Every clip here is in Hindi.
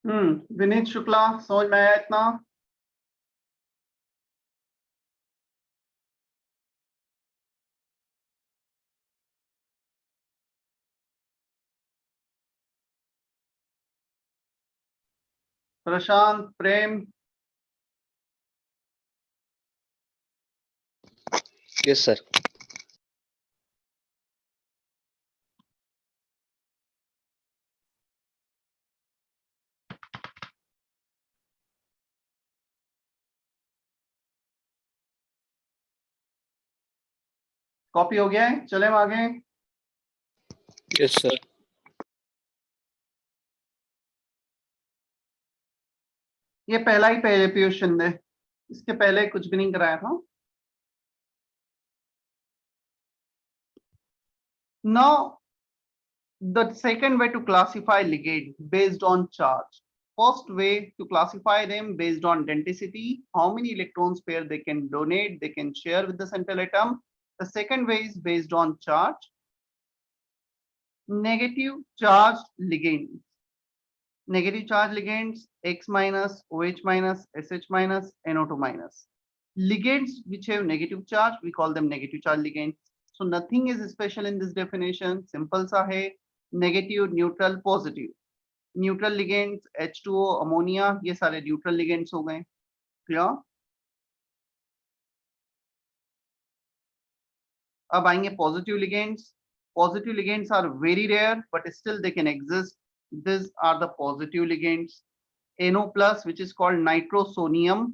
विनीत शुक्ला, समझ में आया इतना? प्रशांत, प्रेम, यस सर। कॉपी हो गया है? चले हम आगे। Yes sir. ये पहला ही पीयूष शिंदे, इसके पहले कुछ भी नहीं कराया था। Now, the second way to classify ligand based on charge. First way to classify them based on denticity, how many electrons pair they can donate, they can share with the central atom. The second way is based on charge. Negative charged ligands. Negative charge ligands, X minus, OH minus, SH minus, NO2 minus. Ligands which have negative charge, we call them negative charge ligands. So nothing is special in this definition. Simple सा है, negative, neutral, positive. Neutral ligands, H2O, ammonia, ये सारे neutral ligands हो गए. Clear? अब आएंगे positive ligands. Positive ligands are very rare, but still they can exist. These are the positive ligands. NO plus, which is called nitrosonium,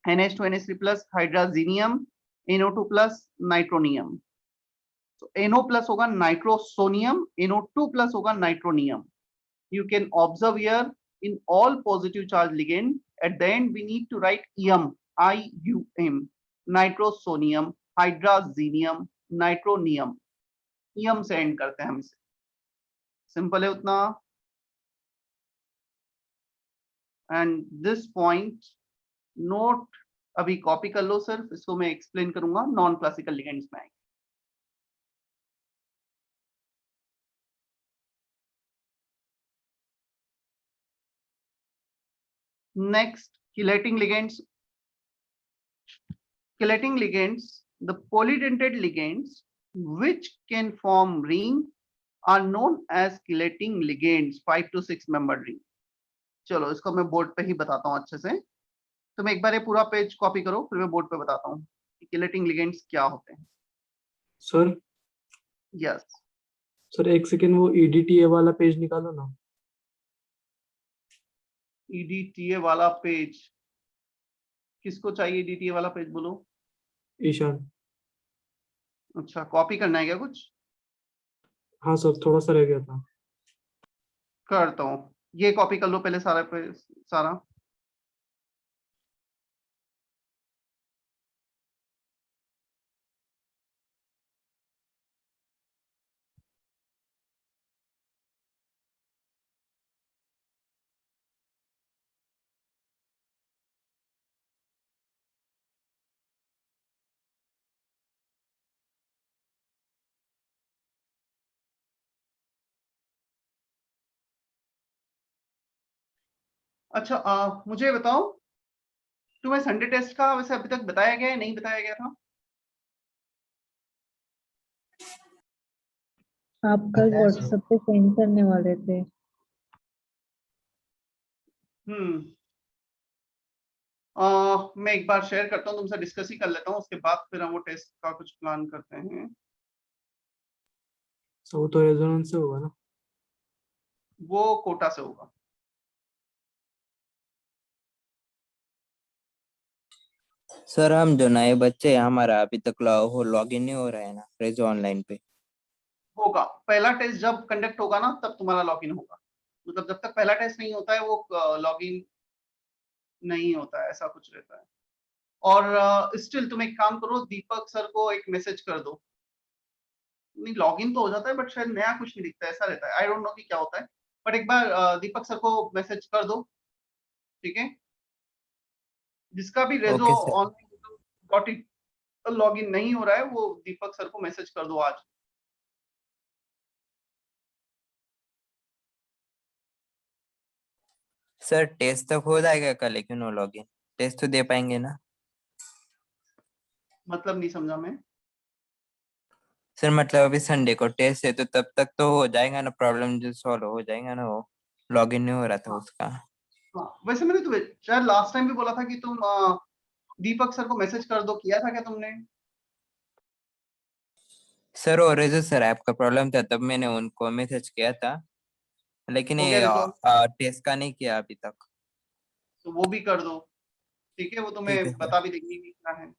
NH2NH3 plus hydrazinium, NO2 plus nitronium. So NO plus होगा nitrosonium, NO2 plus होगा nitronium. You can observe here in all positive charge ligand, at the end we need to write IUM, I-U-M, nitrosonium, hydrazinium, nitronium. IUM से end करते हैं हम इसे. Simple है उतना. And this point note अभी कॉपी कर लो सिर्फ, इसको मैं एक्सप्लेन करूंगा नॉन क्लासिकल लिगेंड्स में. Next, chelating ligands. Chelating ligands, the polydentate ligands which can form ring are known as chelating ligands, 5 to 6 membered ring. चलो इसको मैं बोर्ड पे ही बताता हूँ अच्छे से. तुम एक बार ये पूरा पेज कॉपी करो, फिर मैं बोर्ड पे बताता हूँ कि chelating ligands क्या होते हैं. सर यस सर एक सेकेंड, वो EDTA वाला पेज निकालो ना. EDTA वाला पेज किसको चाहिए? EDTA वाला पेज बोलो. ईशान. अच्छा, कॉपी करना है क्या कुछ? हाँ सर, थोड़ा सा रह गया था. करता हूँ, ये कॉपी कर लो पहले सारा पेज सारा. अच्छा, मुझे बताओ, तुम्हें संडे टेस्ट का वैसे अभी तक बताया गया है, नहीं बताया गया था? आप कल व्हाट्सएप पे सेंड करने वाले थे. मैं एक बार शेयर करता हूँ तुमसे, डिस्कस ही कर लेता हूँ, उसके बाद फिर हम वो टेस्ट का कुछ प्लान करते हैं. वो तो रेजोनेंस से होगा ना? वो कोटा से होगा. सर हम जो नए बच्चे हैं, हमारा अभी तक लॉगिन नहीं हो रहा है ना रेजो ऑनलाइन पे. होगा, पहला टेस्ट जब कंडक्ट होगा ना तब तुम्हारा लॉगिन होगा. मतलब जब तक पहला टेस्ट नहीं होता है वो लॉगिन नहीं होता है, ऐसा कुछ रहता है. और स्टिल तुम एक काम करो, दीपक सर को एक मैसेज कर दो. नहीं, लॉगिन तो हो जाता है बट शायद नया कुछ नहीं दिखता है, ऐसा रहता है. आई डोंट नो कि क्या होता है, बट एक बार दीपक सर को मैसेज कर दो, ठीक है? जिसका भी रेजो okay sir. Online dot in login नहीं हो रहा है, वो दीपक सर को मैसेज कर दो आज. सर टेस्ट तक हो जाएगा कल, लेकिन नो लॉगिन टेस्ट तो दे पाएंगे ना? मतलब नहीं समझा मैं। सर मतलब अभी संडे को टेस्ट है तो तब तक तो हो जाएगा ना, प्रॉब्लम जो सॉल्व हो जाएगा ना, वो लॉगिन नहीं हो रहा था हाँ उसका। हाँ, वैसे मैंने तुम्हें शायद लास्ट टाइम भी बोला था कि तुम दीपक सर को मैसेज कर दो, किया था क्या तुमने? सर और जो सर ऐप का प्रॉब्लम था तब मैंने उनको मैसेज किया था, लेकिन हो गया ये रिजॉल्व? टेस्ट का नहीं किया अभी तक। तो वो भी कर दो, ठीक है, वो ठीक है तुम्हें सर। बता भी देंगे कि क्या है।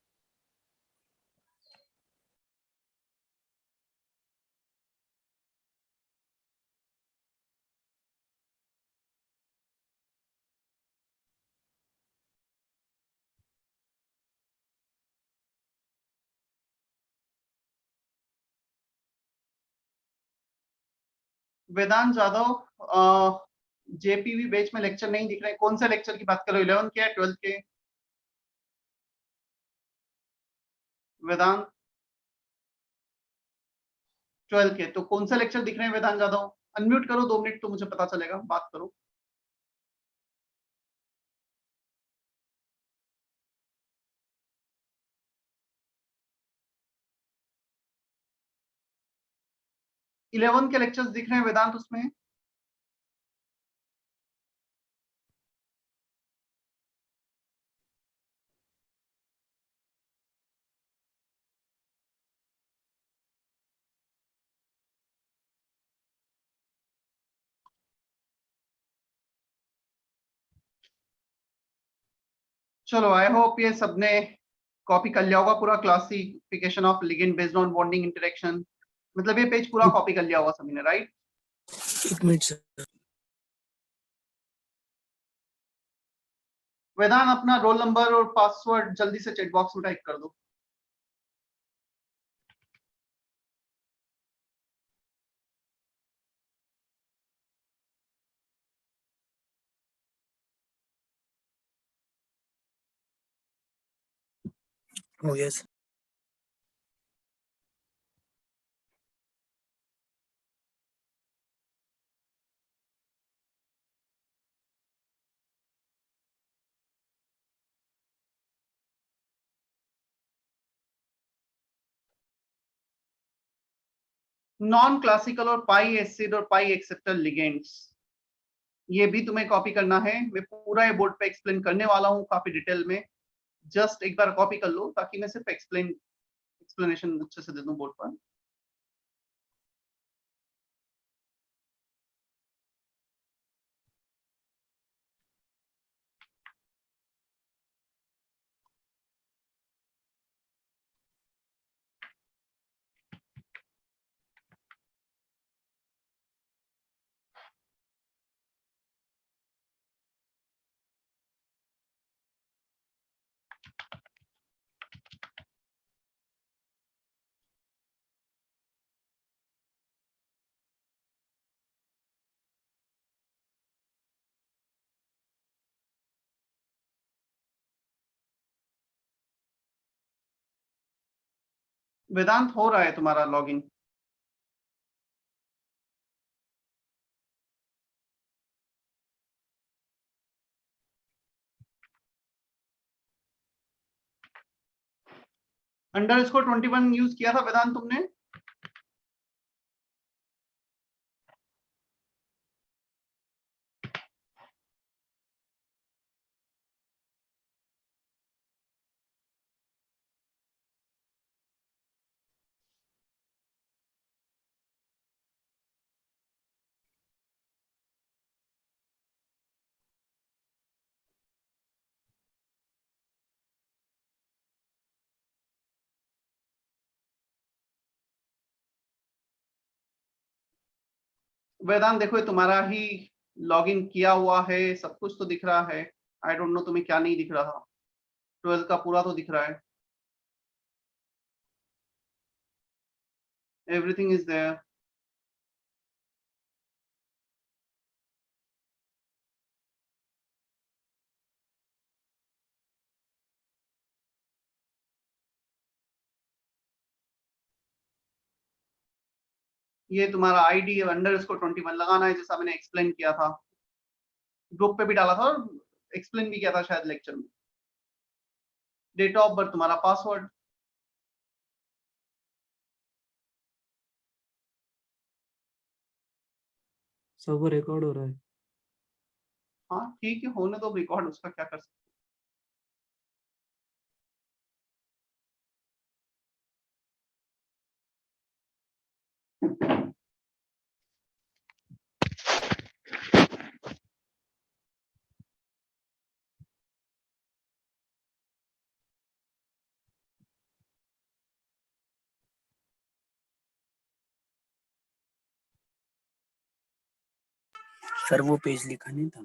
वेदांत जाधव, जेपीवी बैच में लेक्चर नहीं दिख रहे, कौन से लेक्चर की बात कर रहे हो, 11 के या 12 के? वेदांत 12 के, तो कौन से लेक्चर दिख रहे हैं वेदांत जाधव? अनम्यूट करो 2 मिनट तो मुझे पता चलेगा, बात करो। इलेवन के लेक्चर्स दिख रहे हैं वेदांत उसमें? चलो, आई होप ये सबने कॉपी कर लिया होगा पूरा, classification of ligand based on bonding interaction, मतलब ये पेज पूरा कॉपी कर लिया होगा सभी ने, राइट? एक मिनट सर। वेदांत अपना रोल नंबर और पासवर्ड जल्दी से चैट बॉक्स में टाइप कर दो। हो गया सर। नॉन क्लासिकल और पाई एसिड और पाई एक्सेप्टर लिगेंड्स, ये भी तुम्हें कॉपी करना है। मैं पूरा ये बोर्ड पे एक्सप्लेन करने वाला हूँ काफी डिटेल में, जस्ट एक बार कॉपी कर लो ताकि मैं सिर्फ एक्सप्लेनेशन अच्छे से दे दूं बोर्ड पर। वेदांत हो रहा है तुम्हारा लॉगिन? अंडरस्कोर 21 यूज किया था वेदांत तुमने? वेदांत देखो, ये तुम्हारा ही लॉगिन किया हुआ है, सब कुछ तो दिख रहा है। आई डोंट नो तुम्हें क्या नहीं दिख रहा, 12 का पूरा तो दिख रहा है, एवरीथिंग इज देयर। ये तुम्हारा आईडी अंडरस्कोर 21 लगाना है, जैसा मैंने एक्सप्लेन किया था। ग्रुप पे भी डाला था और एक्सप्लेन भी किया था शायद लेक्चर में। डेट ऑफ बर्थ, तुम्हारा पासवर्ड। सब वो रिकॉर्ड हो रहा है। हाँ ठीक है, होने दो रिकॉर्ड, उसका क्या कर सकते। सर वो पेज लिखा नहीं था।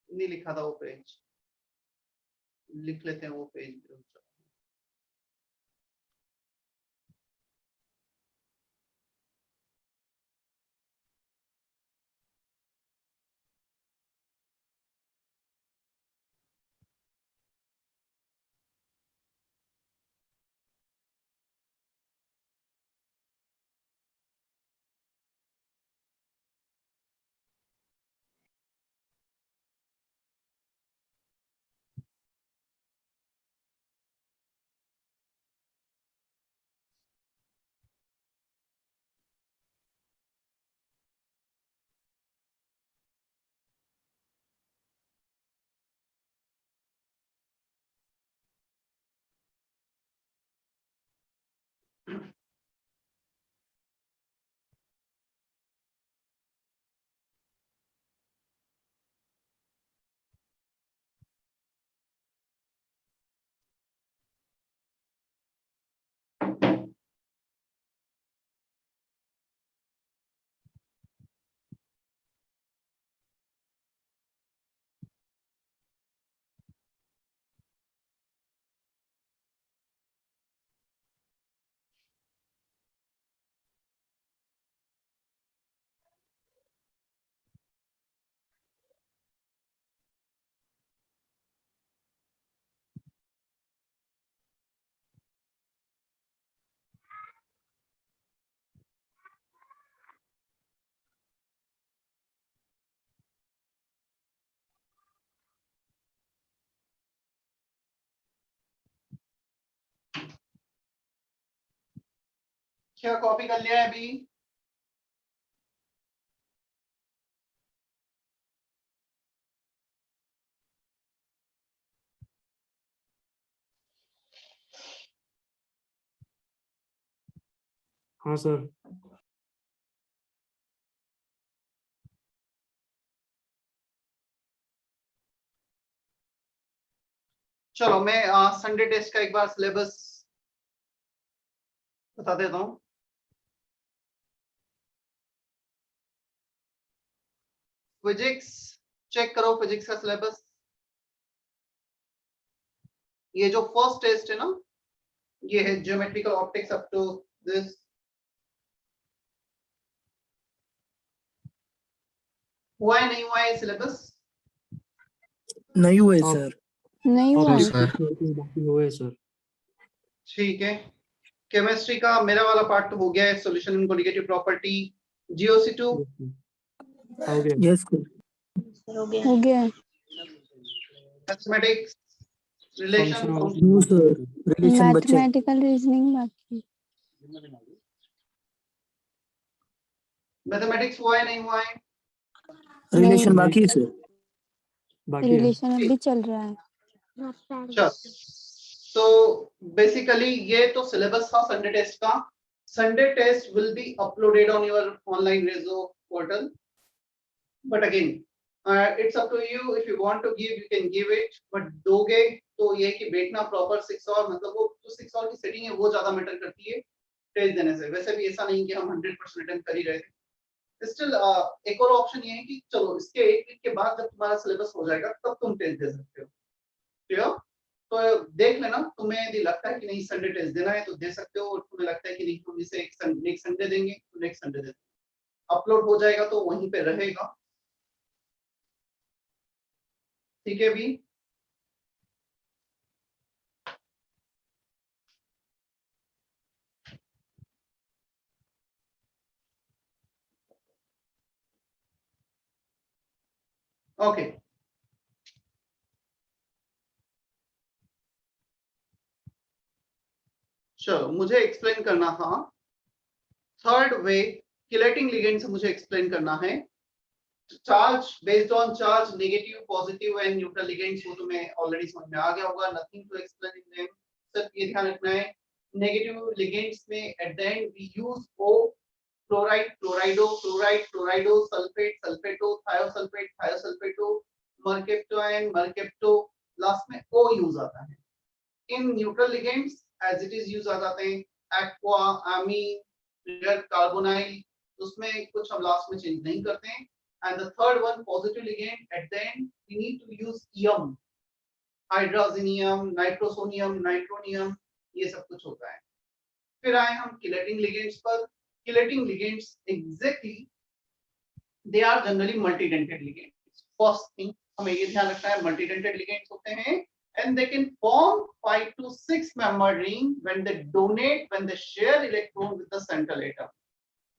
नहीं लिखा था वो पेज, लिख लेते हैं वो पेज। क्या कॉपी कर लिया है अभी? हाँ सर। चलो मैं संडे टेस्ट का एक बार सिलेबस बता देता हूँ। फिजिक्स चेक करो, फिजिक्स का सिलेबस। ये जो फर्स्ट टेस्ट है ना, ये है geometrical optics up to this. हुआ है नहीं हुआ है सिलेबस? नहीं हुए हाँ। सर। नहीं हुआ है। बाकी हुए सर। ठीक है। केमिस्ट्री का मेरा वाला पार्ट तो हो गया है, solution in colligative property. GOC2 हो गया। Yes sir. हो गया है। Mathematics, relation, function of no sir, relation बच्चे। मैथमेटिकल रीजनिंग बाकी। मैथमेटिक्स हुआ है नहीं हुआ है? रिलेशन नहीं। बाकी है सर। बाकी है। रिलेशन अभी चल रहा है। चल, तो बेसिकली ये तो सिलेबस था संडे टेस्ट का। Sunday test will be uploaded on your online रेजो portal, but again it's up to you, if you want to give you can give it, but दोगे तो ये कि बैठना प्रॉपर 6 आवर, मतलब वो जो 6 आवर की सेटिंग है वो ज्यादा मैटर करती है टेस्ट देने से। वैसे भी ऐसा नहीं कि हम 100% अटेम्प्ट कर ही रहे थे। स्टिल एक और ऑप्शन ये है कि चलो इसके एक वीक के बाद जब तुम्हारा सिलेबस हो जाएगा तब तुम टेस्ट दे सकते हो। क्लियर? तो देख लेना, तुम्हें यदि लगता है कि नहीं संडे टेस्ट देना है तो दे सकते हो, और तुम्हें लगता है कि नहीं तुम इसे नेक्स्ट संडे देंगे तो नेक्स्ट संडे दे देंगे। अपलोड हो जाएगा तो वहीं पे रहेगा। ठीक है भी। ओके, चलो मुझे एक्सप्लेन करना था थर्ड वे किलेटिंग लिगेंड से मुझे एक्सप्लेन करना है charge based on charge negative positive and neutral ligands वो तो मैं ऑलरेडी समझ में आ गया होगा, nothing to explain in them. सिर्फ ये ध्यान रखना है नेगेटिव लिगेंड्स में at the end we use O chloride chlorido chloride chlorido sulphate sulphato thiosulphate thiosulphato mercapto and mercapto, last में ओ यूज आता है। In neutral ligands as it is use आ जाते हैं एक्वा अमीन कार्बोनाइल, उसमें कुछ हम लास्ट में चेंज नहीं करते हैं। And the third one, positive ligand, at the end, we need to use EM, hydrazinium, nitrosonium, nitronium, ये सब कुछ होता है। फिर आए हम chelating ligands पर। Chelating ligands exactly, they are generally multidentate ligands. First thing, हमें ये ध्यान रखना है multidentate ligands होते हैं, and they can form 5 to 6 membered ring when they donate, when they share electron with the central atom.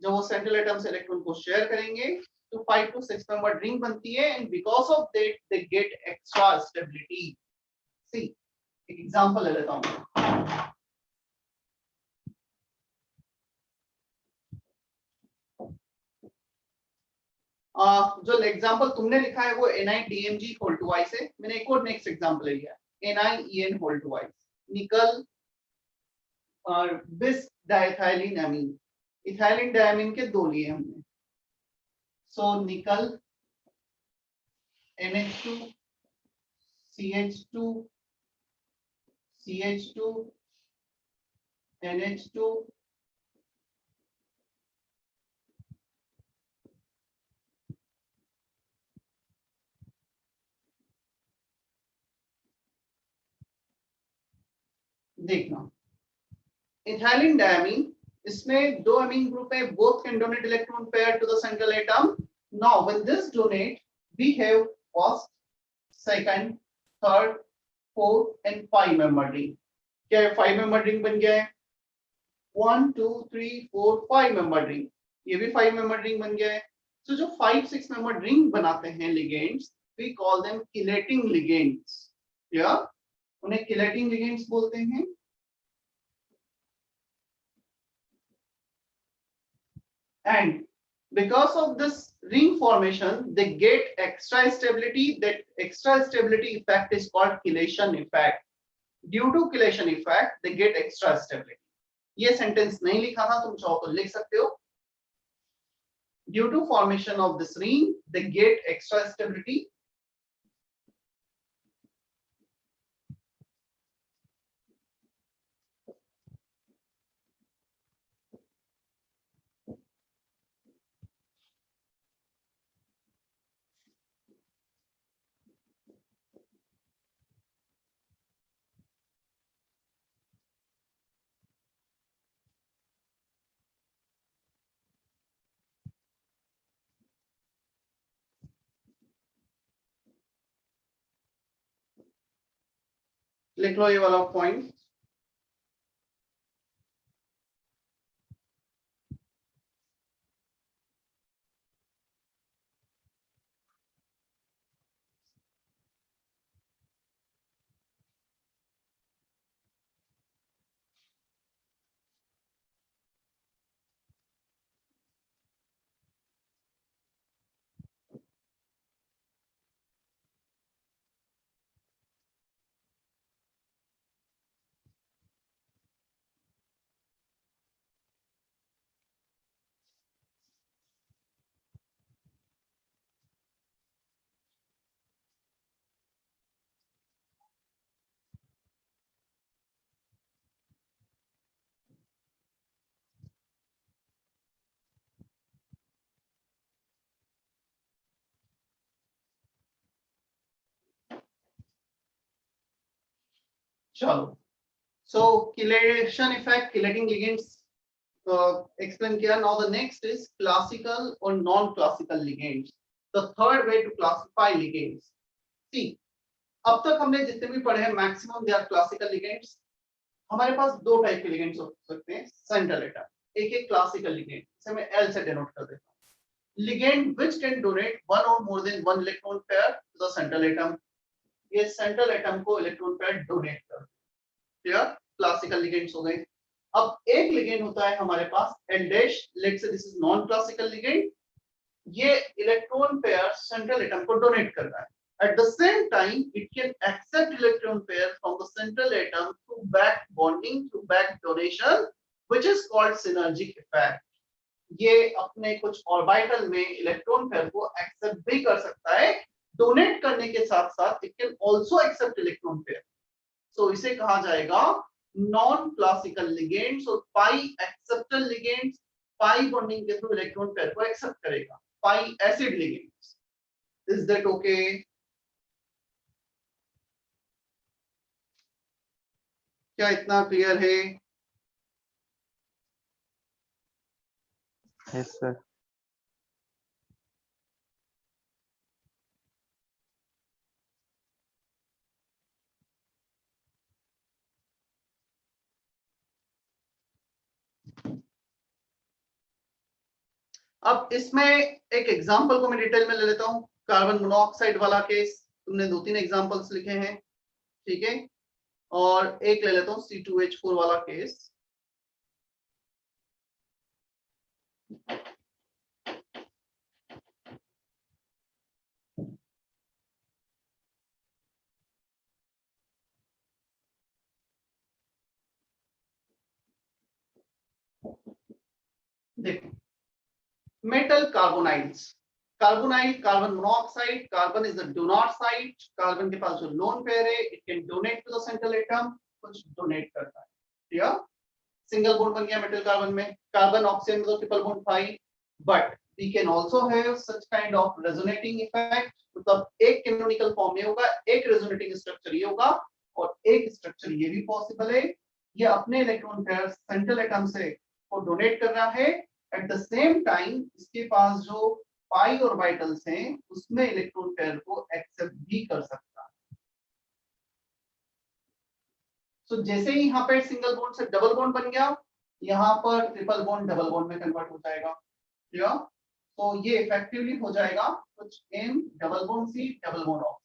जब वो central atom से इलेक्ट्रॉन को शेयर करेंगे तो 5 to 6 membered ring बनती है and because of that they get extra stability. See, एक एग्जांपल ले लेता हूँ। जो एग्जांपल तुमने लिखा है वो NiDMG होल टू वाई से, मैंने एक और नेक्स्ट एग्जांपल ले लिया NiEN होल टू वाई, निकल और बिस डाइथाइलिन अमीन, इथाइलिन डायमीन के दो लिए हमने। So nickel NH2 CH2 CH2 NH2 देखना इथाइलिन डायमीन, इसमें दो अमीन ग्रुप है, both can donate electron pair to the central atom. Now when this donate we have first, second, third, fourth and 5 member ring. क्या है 5 member ring बन गया है 1 2 3 4 5 member ring, ये भी 5 member ring बन गया है। तो जो 5-6 member ring बनाते हैं ligands we call them chelating ligands, या उन्हें chelating ligands बोलते हैं। And because of this ring formation they get extra stability, that extra stability effect is called chelation effect. Due to chelation effect they get extra stability. ये सेंटेंस नहीं लिखा था, तुम चाहो तो लिख सकते हो। Due to formation of this ring they get extra stability. लिख लो ये वाला पॉइंट। चलो, so chelation effect, chelating ligands explain किया। Now the next is classical or non-classical ligands. The third way to classify ligands. See, अब तक हमने जितने भी पढ़े हैं maximum they are classical ligands. हमारे पास दो टाइप के लिगेंड्स हो सकते हैं सेंट्रल एटम, एक एक क्लासिकल लिगेंड, इसे मैं L से डिनोट कर देता हूँ। ligand which can donate one or more than one electron pair to the central atom. ये central atom को electron pair donate कर, क्लियर? क्लासिकल लिगेंड्स हो गए। अब एक लिगेंड होता है हमारे पास L dash, let's say this is non classical ligand, ये इलेक्ट्रॉन पेयर सेंट्रल एटम को डोनेट कर रहा है। At the same time, it can accept electron pair from the central atom through back bonding, through back donation, which is called synergic effect. ये अपने कुछ ऑर्बिटल में इलेक्ट्रॉन पेयर को एक्सेप्ट भी कर सकता है, डोनेट करने के साथ साथ it can also accept electron pair. So इसे कहा जाएगा नॉन क्लासिकल लिगेंड्स और pi acceptor ligands, pi bonding के थ्रू इलेक्ट्रॉन पेयर को एक्सेप्ट करेगा, pi acid ligands. Is that okay? क्या इतना क्लियर है? Yes sir. अब इसमें एक एग्जांपल को मैं डिटेल में ले लेता हूं। कार्बन मोनोऑक्साइड वाला केस तुमने 2-3 एग्जांपल्स लिखे हैं, ठीक है, और एक ले लेता हूं C2H4 वाला केस। देखो, metal carbonyls, carbonyl, carbon monoxide, carbon is the donor site, carbon के पास जो लोन पेयर है it can donate to the central atom, कुछ डोनेट करता है, ठीक, सिंगल बॉन्ड बन गया मेटल कार्बन में। कार्बन ऑक्सीजन में तो ट्रिपल बॉन्ड था ही, but we can also have such kind of resonating effect, मतलब एक कैनोनिकल फॉर्म में होगा, एक रेजोनेटिंग स्ट्रक्चर ये होगा और एक स्ट्रक्चर ये भी पॉसिबल है। ये अपने इलेक्ट्रॉन पेयर सेंट्रल एटम से को डोनेट कर रहा है, एट द सेम टाइम इसके पास जो पाई ऑर्बिटल्स हैं उसमें इलेक्ट्रॉन पेयर को एक्सेप्ट भी कर सकता है। सो जैसे ही यहाँ पे सिंगल बॉन्ड से डबल बॉन्ड बन गया, यहाँ पर ट्रिपल बॉन्ड डबल बॉन्ड में कन्वर्ट हो जाएगा, ठीक है? तो ये इफेक्टिवली हो जाएगा कुछ इन double bond C double bond off,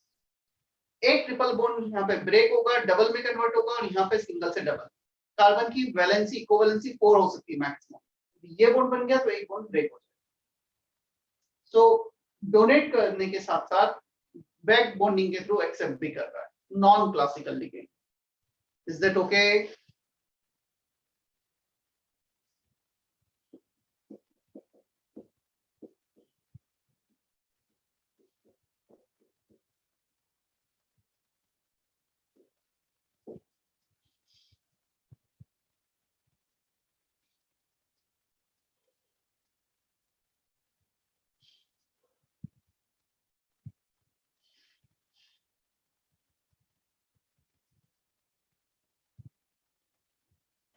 एक ट्रिपल बॉन्ड यहाँ पे ब्रेक होगा, डबल में कन्वर्ट होगा और यहाँ पे सिंगल से डबल। कार्बन की वैलेंसी इक्विवेलेंसी 4 हो सकती है मैक्सिमम, ये बॉन्ड बन गया तो एक बॉन्ड ब्रेक हो जाएगा। सो डोनेट करने के साथ साथ बैक बॉन्डिंग के थ्रू एक्सेप्ट भी कर रहा है, non classical ligand. Is that okay?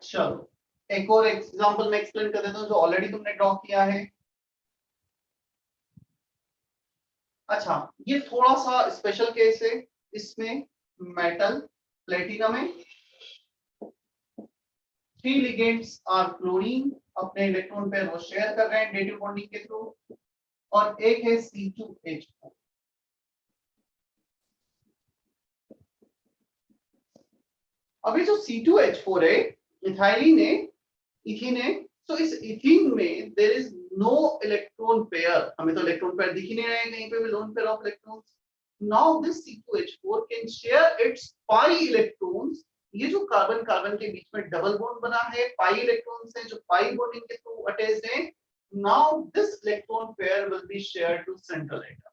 चलो एक और एग्जांपल में एक्सप्लेन कर देता हूं जो ऑलरेडी तुमने ड्रॉ किया है। अच्छा, ये थोड़ा सा स्पेशल केस है, इसमें मेटल प्लेटिनम है, 3 लिगेंड्स आर क्लोरीन, अपने इलेक्ट्रॉन पेयर वो शेयर कर रहे हैं डेटिव बॉन्डिंग के थ्रू, और एक है C2H4। अभी जो C2H4 है, इथाइलिन है, इथीन है, तो इस इथीन में there is no electron pair, हमें तो इलेक्ट्रॉन पेयर दिख ही नहीं रहे हैं कहीं पे भी, lone pair of electrons. Now this C2H4 can share its pi electrons, ये जो कार्बन कार्बन के बीच में डबल बॉन्ड बना है, पाई इलेक्ट्रॉन्स हैं जो पाई बॉन्डिंग के थ्रू अटैच्ड हैं। Now this electron pair will be shared to central atom.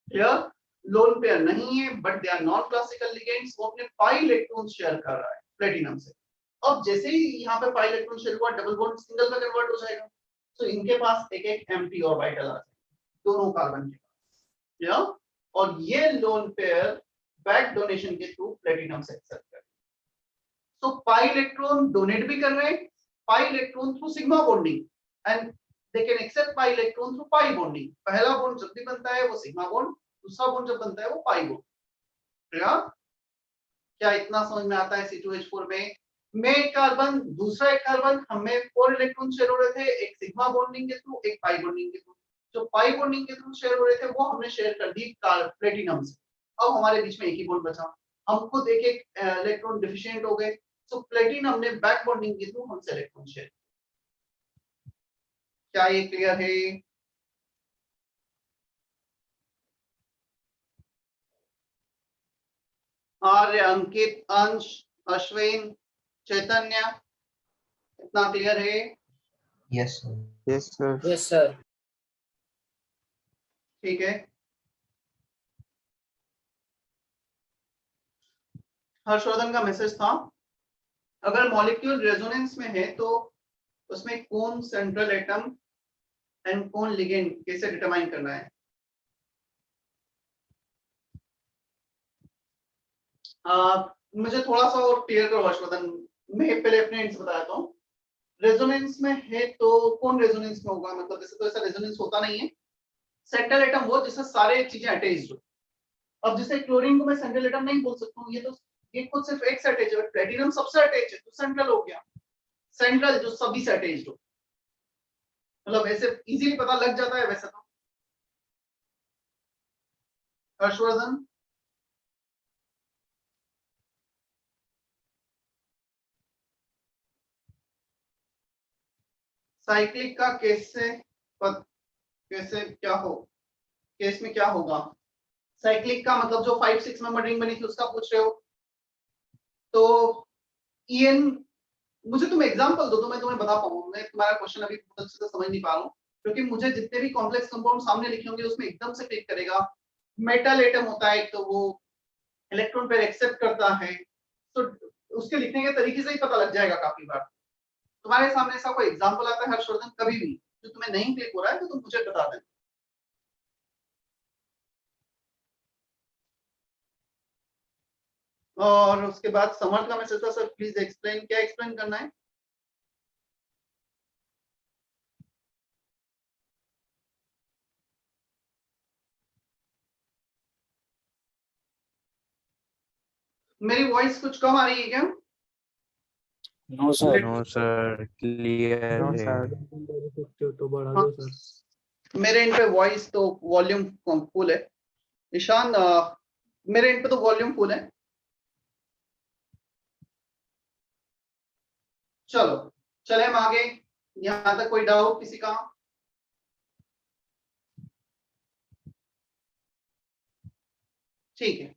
Clear? Lone pair नहीं है but they are non classical ligands, वो अपने पाई इलेक्ट्रॉन्स शेयर कर रहा है प्लेटिनम से। अब जैसे ही यहाँ पे पाई इलेक्ट्रॉन शेयर हुआ, डबल बॉन्ड सिंगल में कन्वर्ट हो जाएगा, तो इनके पास एक एक एम्प्टी ऑर्बिटल आ जाएगा दोनों कार्बन के पास, या और ये लोन पेयर बैक डोनेशन के थ्रू प्लेटिनम से एक्सेप्ट करेगा। तो पाई इलेक्ट्रॉन डोनेट भी कर रहे हैं, pi electron through sigma bonding, and they can accept pi electron through pi bonding. पहला बॉन्ड जब भी बनता है वो सिग्मा बॉन्ड, दूसरा बॉन्ड जब बनता है वो पाई बॉन्ड। क्या इतना समझ में आता है C2H4 में? में एक कार्बन, दूसरा एक कार्बन, हमें 4 इलेक्ट्रॉन शेयर हो रहे थे, एक सिग्मा बॉन्डिंग के थ्रू, एक पाई बॉन्डिंग के थ्रू। जो पाई बॉन्डिंग के थ्रू शेयर हो रहे थे वो हमने शेयर कर दी प्लेटिनम से। अब हमारे बीच में एक ही बॉन्ड बचा, हम खुद एक एक इलेक्ट्रॉन डिफिशिएंट हो गए, तो प्लेटिनम ने बैक बॉन्डिंग के थ्रू हमसे इलेक्ट्रॉन शेयर। क्या ये क्लियर है? आर्य, अंकित, अंश, अश्विन, चैतन्य, इतना क्लियर है? Yes sir. Yes sir. Yes sir. ठीक है। हर्षवर्धन का मैसेज था, अगर मॉलिक्यूल रेजोनेंस में है तो उसमें कौन सेंट्रल एटम एंड कौन लिगेंड कैसे डिटरमाइन करना है। मुझे थोड़ा सा और क्लियर करो हर्षवर्धन, मैं पहले अपने एंड से बताता हूँ। रेजोनेंस में है तो कौन रेजोनेंस में होगा, मतलब जैसे तो ऐसा रेजोनेंस होता नहीं है। सेंट्रल एटम वो जिससे सारे चीजें अटैच्ड हो। अब जैसे क्लोरीन को मैं सेंट्रल एटम नहीं बोल सकता हूँ, ये खुद सिर्फ एक से अटैच है, प्लेटिनम सबसे अटैच है तो सेंट्रल हो गया। सेंट्रल जो सभी से अटैच्ड हो, मतलब ऐसे इजीली पता लग जाता है वैसे तो। हर्षवर्धन, साइक्लिक का कैसे क्या हो, केस में क्या होगा? साइक्लिक का मतलब जो 5-6 मेंबर रिंग बनी थी उसका पूछ रहे हो। तो ईएन, मुझे तुम एग्जांपल दो तो मैं तुम्हें बता पाऊंगा। मैं तुम्हारा क्वेश्चन अभी बहुत अच्छे से समझ नहीं पा रहा हूँ, क्योंकि मुझे जितने भी कॉम्प्लेक्स कंपाउंड सामने लिखे होंगे उसमें एकदम से क्लिक करेगा। मेटल एटम होता है तो वो इलेक्ट्रॉन पेयर एक्सेप्ट करता है, तो उसके लिखने के तरीके से ही पता लग जाएगा काफी बार। तुम्हारे सामने ऐसा कोई एग्जांपल आता है हर्षवर्धन कभी भी जो तुम्हें नहीं क्लिक हो रहा है तो तुम मुझे बता देना। और उसके बाद समर्थ का मैसेज था, सर प्लीज एक्सप्लेन, क्या एक्सप्लेन करना है? मेरी वॉइस कुछ कम आ रही है क्या? No sir. No sir, clear हाँ है। सर, बढ़ा सकते हो तो बढ़ा हाँ, दो सर। मेरे इन पे वॉइस तो वॉल्यूम फुल है। ईशान, मेरे इन पे तो वॉल्यूम फुल है। चलो चले हम आगे। यहाँ तक कोई डाउट किसी का? ठीक है।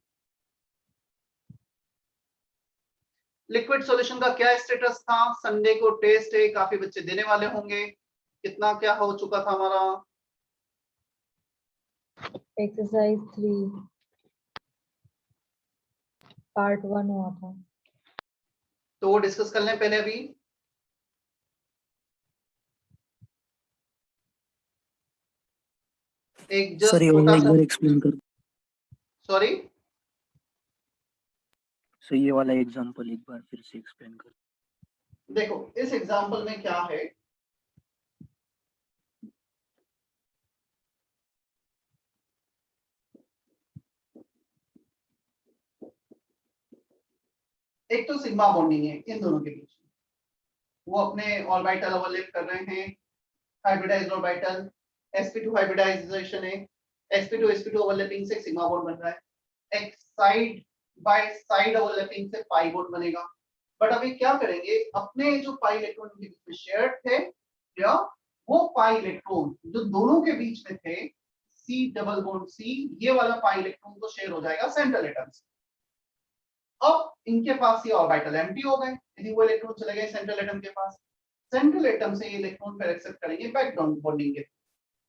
लिक्विड सॉल्यूशन का क्या स्टेटस था? संडे को टेस्ट है, काफी बच्चे देने वाले होंगे। कितना क्या हो चुका था हमारा? एक्सरसाइज 3 पार्ट 1 हुआ था। तो वो डिस्कस कर लें पहले अभी। एक सर जस्ट ये वाला छोटा एक सा, बार एक्सप्लेन कर। सॉरी सर ये वाला एग्जांपल एक बार फिर से एक्सप्लेन कर। देखो इस एग्जांपल में क्या है, एक तो सिग्मा बॉन्डिंग है इन दोनों के बीच में, वो अपने ऑर्बिटल ओवरलैप कर रहे हैं, हाइब्रिडाइज्ड ऑर्बिटल, sp2 हाइब्रिडाइजेशन है, sp2 sp2 ओवरलैपिंग से सिग्मा बॉन्ड बन रहा है, एक साइड बाय साइड ओवरलैपिंग से पाई बॉन्ड बनेगा। बट अभी क्या करेंगे, अपने जो पाई इलेक्ट्रॉन के बीच में शेयर्ड थे, या वो पाई इलेक्ट्रॉन जो दोनों के बीच में थे, C डबल बॉन्ड C, ये वाला पाई इलेक्ट्रॉन तो शेयर हो जाएगा सेंट्रल एटम से। अब इनके पास ये ऑर्बिटल एम्प्टी हो गए, यदि वो इलेक्ट्रॉन चले गए सेंट्रल एटम के पास, सेंट्रल एटम से ये इलेक्ट्रॉन पर एक्सेप्ट करेंगे बैक बॉन्डिंग के।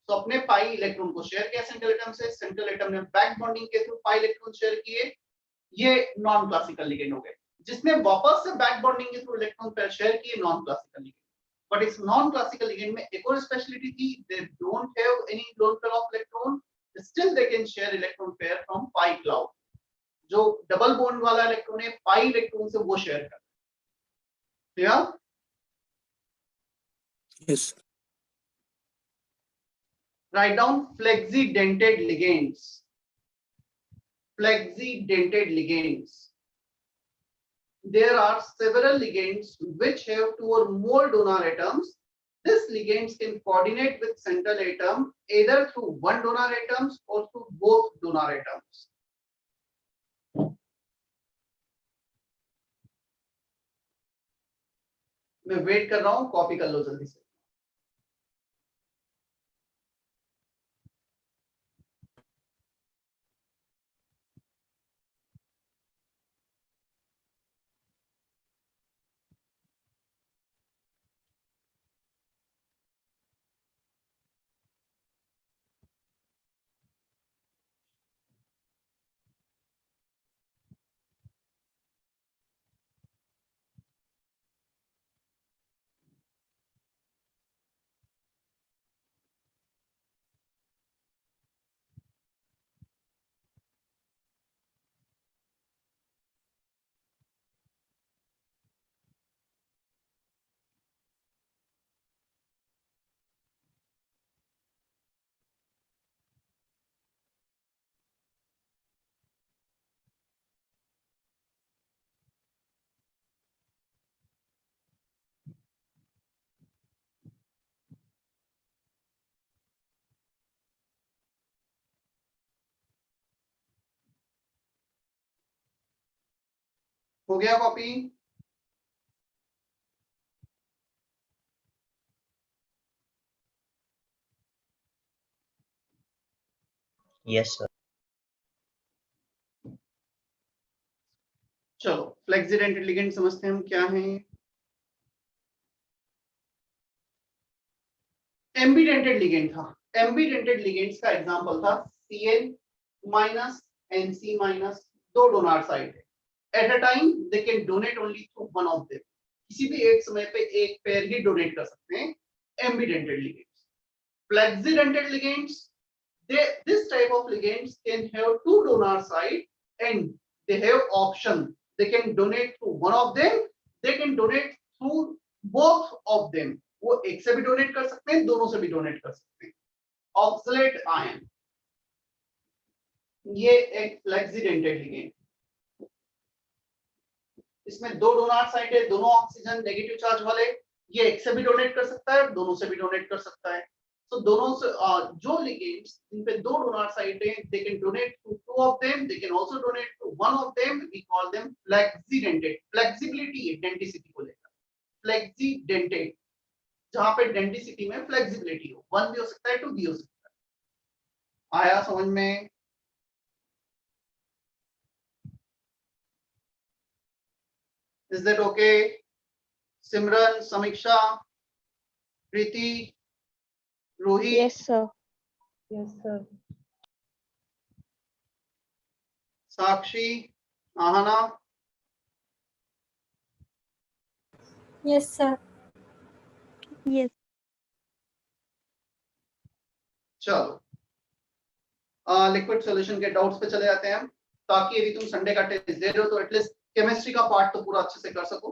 तो अपने पाई इलेक्ट्रॉन को शेयर किया सेंट्रल एटम से, सेंट्रल एटम ने बैक बॉन्डिंग के थ्रू पाई इलेक्ट्रॉन शेयर किए, ये नॉन क्लासिकल लिगेंड हो गए। जिसने वापस से बैक बॉन्डिंग के थ्रू इलेक्ट्रॉन पेयर शेयर किए, नॉन क्लासिकल लिगेंड। बट इस नॉन क्लासिकल लिगेंड में एक और स्पेशलिटी थी, they don't have any lone pair of electron, still they can share electron pair from pi cloud. जो डबल बॉन्ड वाला इलेक्ट्रॉन है पाई इलेक्ट्रॉन से वो शेयर कर। Clear? Yes. Write down flexi-dentate ligands. Flexi-dentate ligands. there are several ligands which have two or more donor atoms. These ligands can coordinate with central atom either through one donor atoms or through both donor atoms. मैं वेट कर रहा हूं, कॉपी कर लो जल्दी से. हो गया कॉपी? Yes, sir. चलो फ्लेक्सिडेंटेड लिगेंड समझते हैं हम क्या हैं. एम्बिडेंटेड लिगेंड था. एम्बिडेंटेड लिगेंड्स का एग्जांपल था Cl minus Nc minus, दो डोनर साइड है. At a time they can donate only through one of them. किसी भी एक समय पे एक पेयर ही डोनेट कर सकते हैं. Ambidentate ligands. Flexidentate ligands, this type of ligands can have two donor side and they have option. They can donate through one of them, they can donate through both of them. वो एक से भी डोनेट कर सकते हैं, दोनों से भी डोनेट कर सकते हैं. ऑक्सलेट आयन, ये एक फ्लेक्सिडेंटेड लिगेंड. इसमें दो डोनर साइड है, दोनों ऑक्सीजन नेगेटिव चार्ज वाले. ये एक से भी डोनेट कर सकता है, दोनों से भी डोनेट कर सकता है. तो दोनों से जो लिगेंड्स इन पे दो डोनर साइड है, they can donate to two of them, they can also donate to one of them. We call them flexidentate. Flexibility denticity को लेकर फ्लेक्सिडेंटेड, जहां पे डेंटिसिटी में फ्लेक्सिबिलिटी हो. वन भी हो सकता है, टू भी हो सकता है. आया समझ में? Is that okay? Simran, Samiksha, Preeti, Rohit. Yes, sir. Yes, sir. Sakshi, Aahna. Yes, sir. Yes. चलो लिक्विड सॉल्यूशन के डाउट्स पे चले जाते हैं हम, ताकि यदि तुम संडे का टेस्ट दे रहे हो तो एटलीस्ट केमिस्ट्री का पार्ट तो पूरा अच्छे से कर सको.